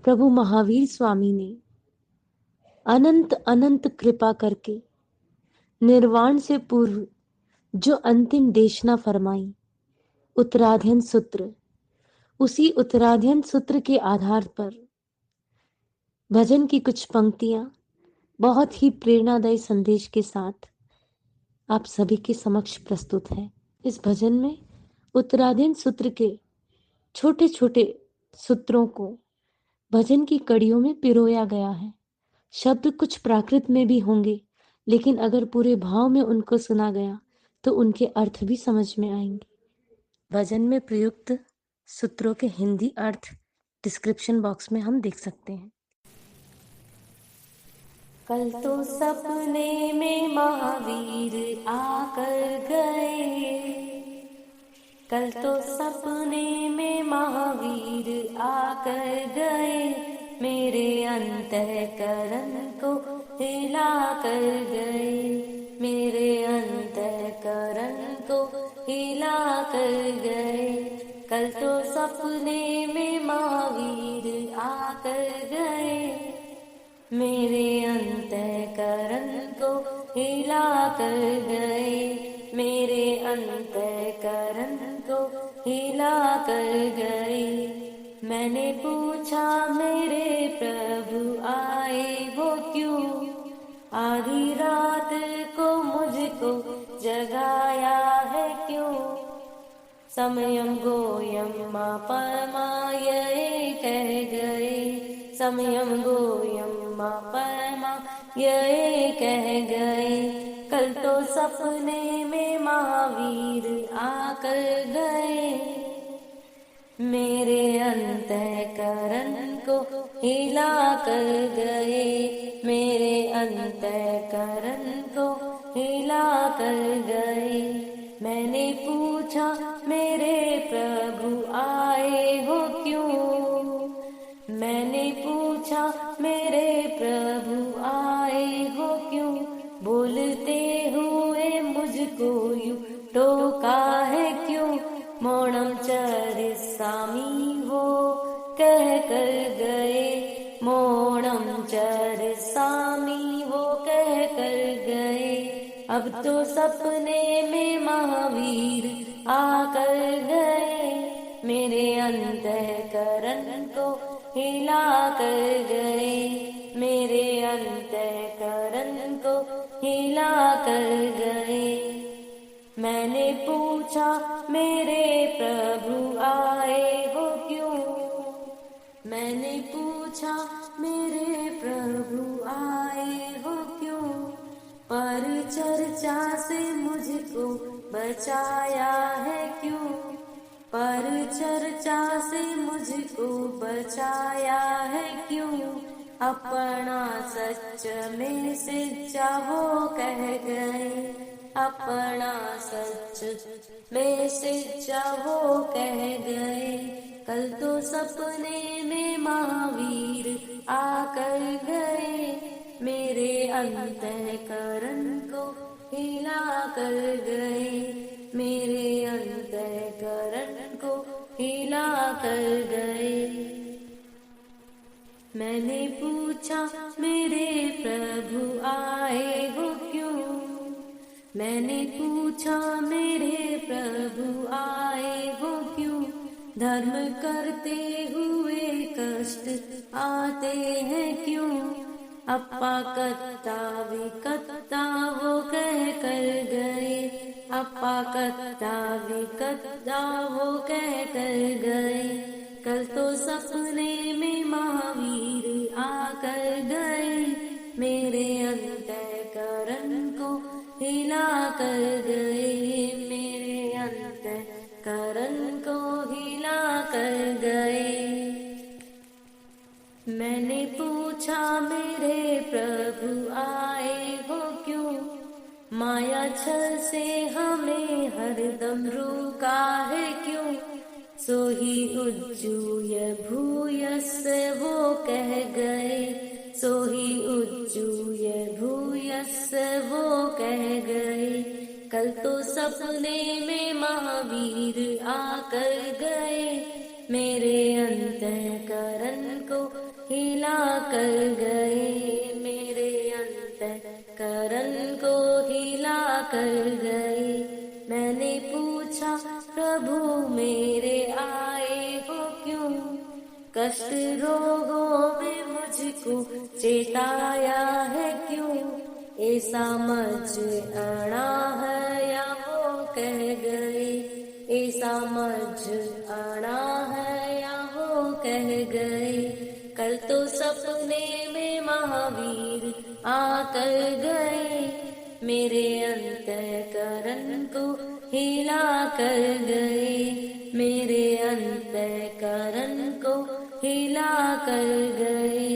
प्रभु महावीर स्वामी ने अनंत अनंत कृपा करके निर्वाण से पूर्व जो अंतिम देशना फरमाई, उत्तराध्ययन सूत्र, उसी उत्तराध्ययन सूत्र के आधार पर भजन की कुछ पंक्तियां बहुत ही प्रेरणादायी संदेश के साथ आप सभी के समक्ष प्रस्तुत है। इस भजन में उत्तराध्ययन सूत्र के छोटे छोटे सूत्रों को भजन की कड़ियों में पिरोया गया है। शब्द कुछ प्राकृत में भी होंगे, लेकिन अगर पूरे भाव में उनको सुना गया तो उनके अर्थ भी समझ में आएंगे। भजन में प्रयुक्त सूत्रों के हिंदी अर्थ डिस्क्रिप्शन बॉक्स में हम देख सकते हैं। कल तो सपने में महावीर आकर गए, कल तो सपने में महावीर आकर गए, मेरे अंतःकरण को हिला कर गए, मेरे अंतःकरण को हिला कर गए। कल तो सपने में महावीर आकर गए, मेरे अंतःकरण को हिला कर गए, मेरे अंतःकरण को हिला कर गए। मैंने पूछा मेरे प्रभु आए वो क्यों, आधी रात को मुझको जगाया है क्यों। समयम गोयम मा परमा ये कह गए, समयम गोयम मा परमा ये कह गए। कल तो सपने में महावीर आकर गए, मेरे अंतःकरण को हिला कर गए, मेरे अंतःकरण को हिला कर गए। मैंने पूछा मेरे प्रभु आए हो क्यों, मैंने पूछा मेरे प्रभु आए हो क्यों। बोलते हुए मुझको यूं टोका है क्यों, मौनम चरिसामी वो कह कर गए, मौनम चरिसामी वो कह कर गए। अब तो सपने में महावीर आकर गए, मेरे अंतःकरण को हिला कर गए, मेरे अंतःकरण को हिला कर गए। मैंने पूछा मेरे प्रभु आए हो क्यों, मैंने पूछा मेरे प्रभु आए हो क्यों। पर चर्चा से मुझको बचाया है क्यों, पर चर्चा से मुझको बचाया है क्यों। अपना सच में सच्चा वो कह गए, अपना सच में सच्चा वो कह गए। कल तो सपने में महावीर आकर गए, मेरे अंतःकरण को हिला कर गए, मेरे अंतःकरण को हिला कर गए। मैंने पूछा मेरे प्रभु आए हो क्यों, मैंने पूछा मेरे प्रभु आए हो क्यों। धर्म करते हुए कष्ट आते हैं क्यों, अपा कत्ता विकत्ता वो कह कर गए, अपा कत्ता विकत्ता वो कह कर गए। कल तो सपने में महावीर आकर गए, मेरे अंतःकरण को हिला कर गए, मेरे अंतःकरण को हिला कर गए। मैंने पूछा मेरे प्रभु आए हो क्यों, माया छल से हमें हरदम रोका है क्यों। सोही उज्जूय भूयस्स वो कह गए, सोही उज्जूय भूयस्स वो कह गए। कल तो सपने में महावीर आकर गए, मेरे अंतःकरण को हिला कर गए, मेरे अंतःकरण को हिला कर गए। मैंने पूछा प्रभु मेरे आए हो क्यों, कष्ट रोगों में मुझको चेताया है क्यों। ये समझ आना है या वो कह गए, ये समझ आना है या वो कह गए। कल तो सपने में महावीर आकर गए, मेरे अंतःकरण को हिला कर गए, मेरे अंतःकरण को हिला कर गए।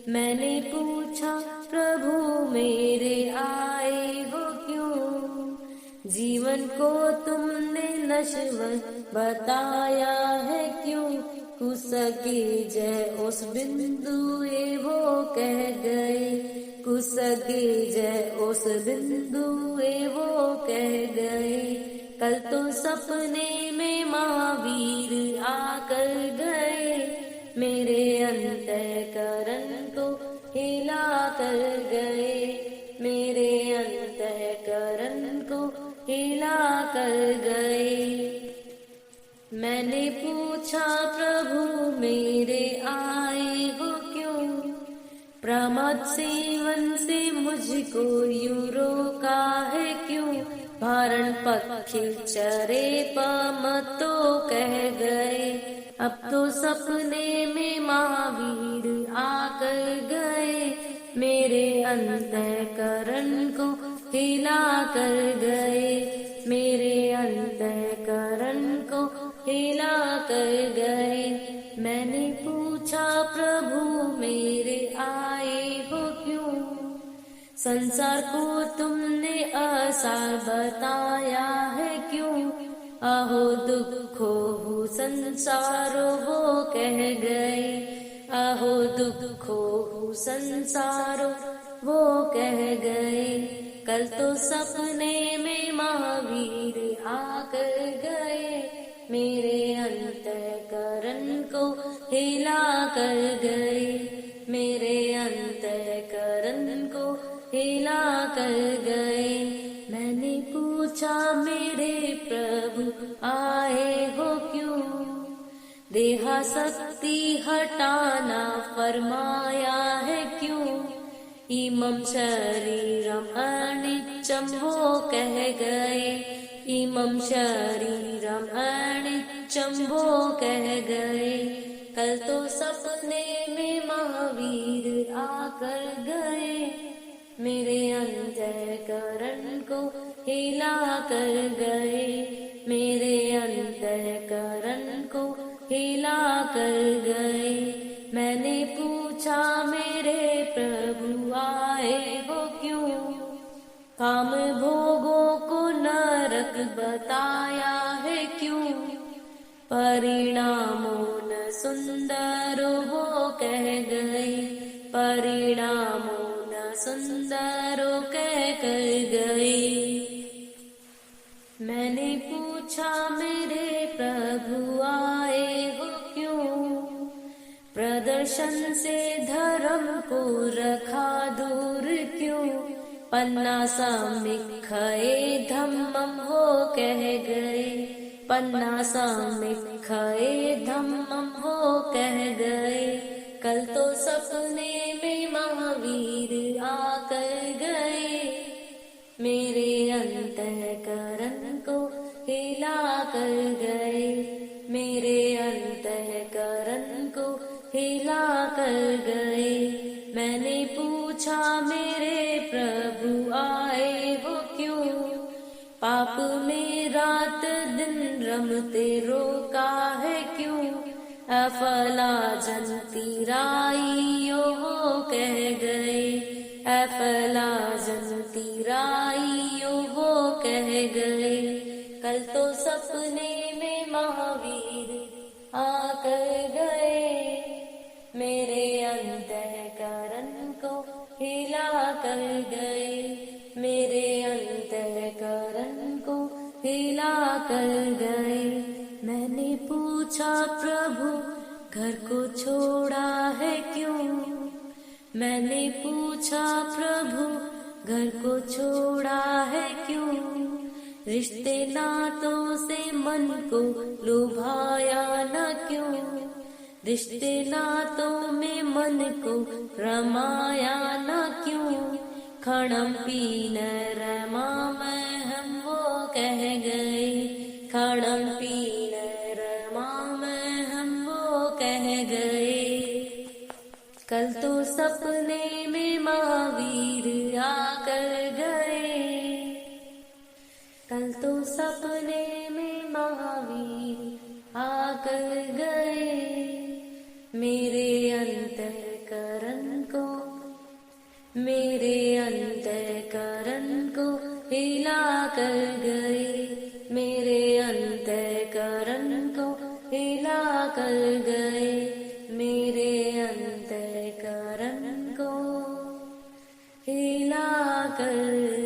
मैंने पूछा प्रभु मेरे आए हो क्यों, जीवन को तुमने नश्वर बताया है क्यों। कुसके जय उस बिंदु ये वो कह गए, कुसके जय उस बिंदु ये वो कह गए। कल तो सपने में महावीर आकर गए, मेरे अंतःकरण को हिला कर गए, मेरे अंतःकरण को हिला कर गए। मैंने पूछा प्रभु मेरे आए हो क्यों, प्रमाद सेवन से मुझको यूं रोका है क्यों। भारण पक्षी चरे पमतो कह गए, अब तो सपने में महावीर आकर गए, मेरे अंतःकरण को हिला कर गए, मेरे अंतःकरण को हिला कर गए। मैंने पूछा प्रभु मेरे आए हो क्यों, संसार को तुमने आसार बताया है क्यों। आहो दुखो हूँ संसारो वो कह गए, आहो दुखो हूँ संसारो वो कह गए। कल तो सपने में महावीर आकर गए, मेरे अंतःकरण को हिला कर गए, मेरे अंतःकरण को हिला कर गए। मैंने पूछा मेरे प्रभु आए हो क्यों, देहासक्ति हटाना फरमाया है क्यों। इमं शरीरम अनित्यं वो कह गए, इमं शरीरम अनित्यं वो कह गए। कल तो सपने में महावीर आकर गए, मेरे अंतःकरण को हिला कर गए, मेरे अंतःकरण को हिला कर गए। मैंने पूछा मेरे प्रभु आए हो क्यों, काम भोगों को नरक बताया है क्यों। परिणामों न सुंदर वो कह गए, परिणामों न सुंदर कह कर गए। मैंने पूछा मेरे प्रभु आए हो क्यों, प्रदर्शन से धर्म को रखा दूर क्यों। पन्ना समीक्षाए धम्मम वो कह गए, पन्ना समीक्षाए धम्मम वो कह गए। कल तो सपने में महावीर आकर गए, मेरे अंतःकरण को हिला कर गए, मेरे अंतःकरण को हिला कर गए। मैंने पूछा मेरे प्रभु आए हो क्यों, पाप में रात दिन रमते रोका है क्यों। अफला जनती राइयो वो कह गए, अफला जनती राइयो वो कह गए। कल तो सपने में महावीर आकर गए, मेरे अंतःकरण को हिला कर गए, मेरे अंतःकरण को हिला कर गए। मैंने पूछा प्रभु घर को छोड़ा है क्यों, मैंने पूछा प्रभु घर को छोड़ा है क्यों, रिश्ते नातों से मन को लुभाया न क्यों, रिश्ते नातों में मन को रमाया न क्यों, खड़म पी न रमा मैं हम वो कह गए, खड़म पी न रमा मैं हम वो कह गए। कल तो सपने में महावीर आकर गए, कल तो सपने में महावीर आकर गए, मेरे अंतःकरण को, मेरे अंतःकरण को हिला कर गए, मेरे अंतःकरण को हिला कर गए, मेरे अंतःकरण को हिला कर